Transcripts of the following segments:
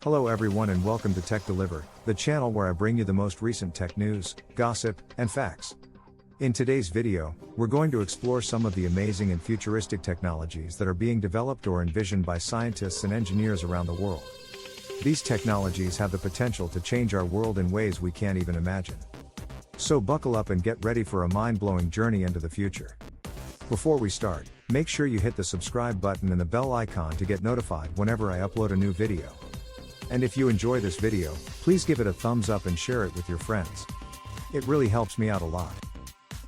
Hello everyone and welcome to Tech Delivered, the channel where I bring you the most recent tech news, gossip, and facts. In today's video, we're going to explore some of the amazing and futuristic technologies that are being developed or envisioned by scientists and engineers around the world. These technologies have the potential to change our world in ways we can't even imagine. So buckle up and get ready for a mind-blowing journey into the future. Before we start, make sure you hit the subscribe button and the bell icon to get notified whenever I upload a new video. And if you enjoy this video, please give it a thumbs up and share it with your friends. It really helps me out a lot.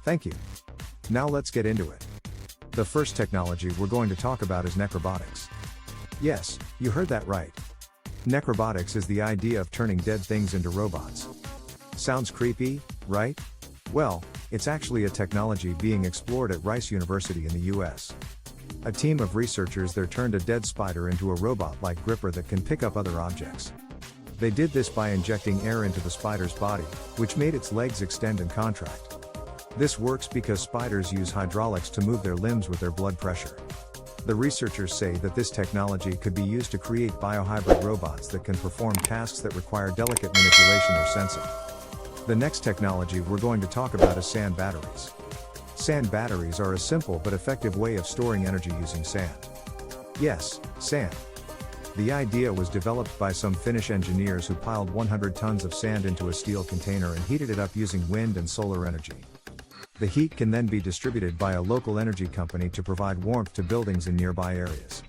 Thank you. Now let's get into it. The first technology we're going to talk about is necrobotics. Yes, you heard that right. Necrobotics is the idea of turning dead things into robots. Sounds creepy, right? Well, it's actually a technology being explored at Rice University in the US. A team of researchers there turned a dead spider into a robot-like gripper that can pick up other objects. They did this by injecting air into the spider's body, which made its legs extend and contract. This works because spiders use hydraulics to move their limbs with their blood pressure. The researchers say that this technology could be used to create biohybrid robots that can perform tasks that require delicate manipulation or sensing. The next technology we're going to talk about is sand batteries. Sand batteries are a simple but effective way of storing energy using sand. Yes, sand. The idea was developed by some Finnish engineers who piled 100 tons of sand into a steel container and heated it up using wind and solar energy. The heat can then be distributed by a local energy company to provide warmth to buildings in nearby areas.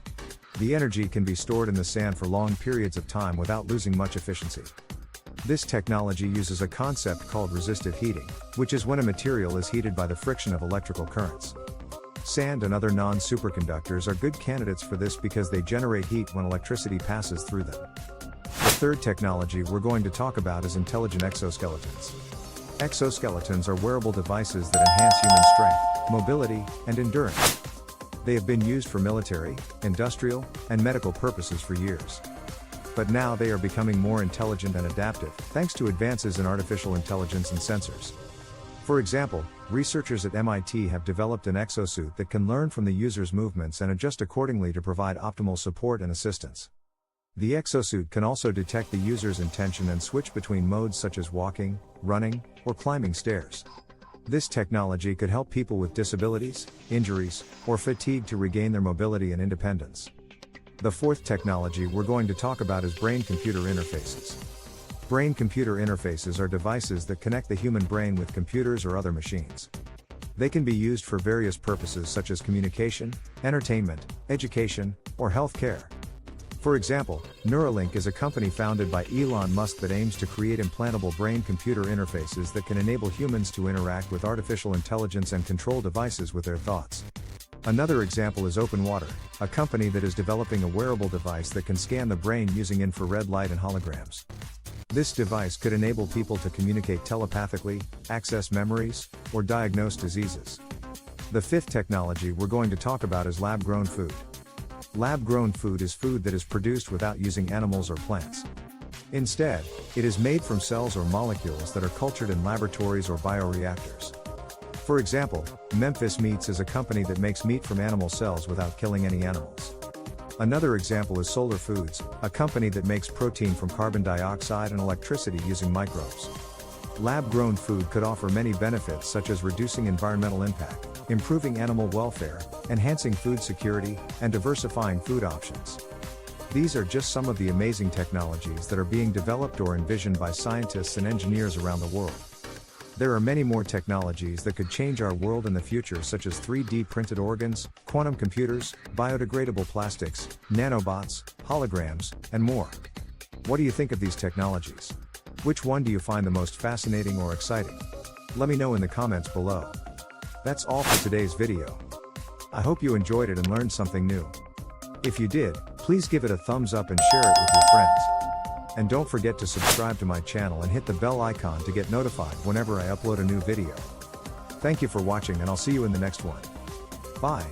The energy can be stored in the sand for long periods of time without losing much efficiency. This technology uses a concept called resistive heating, which is when a material is heated by the friction of electrical currents. Sand and other non-superconductors are good candidates for this because they generate heat when electricity passes through them. The third technology we're going to talk about is intelligent exoskeletons. Exoskeletons are wearable devices that enhance human strength, mobility, and endurance. They have been used for military, industrial, and medical purposes for years. But now they are becoming more intelligent and adaptive, thanks to advances in artificial intelligence and sensors. For example, researchers at MIT have developed an exosuit that can learn from the user's movements and adjust accordingly to provide optimal support and assistance. The exosuit can also detect the user's intention and switch between modes such as walking, running, or climbing stairs. This technology could help people with disabilities, injuries, or fatigue to regain their mobility and independence. The fourth technology we're going to talk about is brain-computer interfaces. Brain-computer interfaces are devices that connect the human brain with computers or other machines. They can be used for various purposes such as communication, entertainment, education, or healthcare. For example, Neuralink is a company founded by Elon Musk that aims to create implantable brain-computer interfaces that can enable humans to interact with artificial intelligence and control devices with their thoughts. Another example is OpenWater, a company that is developing a wearable device that can scan the brain using infrared light and holograms. This device could enable people to communicate telepathically, access memories, or diagnose diseases. The fifth technology we're going to talk about is lab-grown food. Lab-grown food is food that is produced without using animals or plants. Instead, it is made from cells or molecules that are cultured in laboratories or bioreactors. For example, Memphis Meats is a company that makes meat from animal cells without killing any animals. Another example is Solar Foods, a company that makes protein from carbon dioxide and electricity using microbes. Lab-grown food could offer many benefits such as reducing environmental impact, improving animal welfare, enhancing food security, and diversifying food options. These are just some of the amazing technologies that are being developed or envisioned by scientists and engineers around the world. There are many more technologies that could change our world in the future, such as 3D printed organs, quantum computers, biodegradable plastics, nanobots, holograms, and more. What do you think of these technologies? Which one do you find the most fascinating or exciting? Let me know in the comments below. That's all for today's video. I hope you enjoyed it and learned something new. If you did, please give it a thumbs up and share it with your friends. And don't forget to subscribe to my channel and hit the bell icon to get notified whenever I upload a new video. Thank you for watching and I'll see you in the next one. Bye.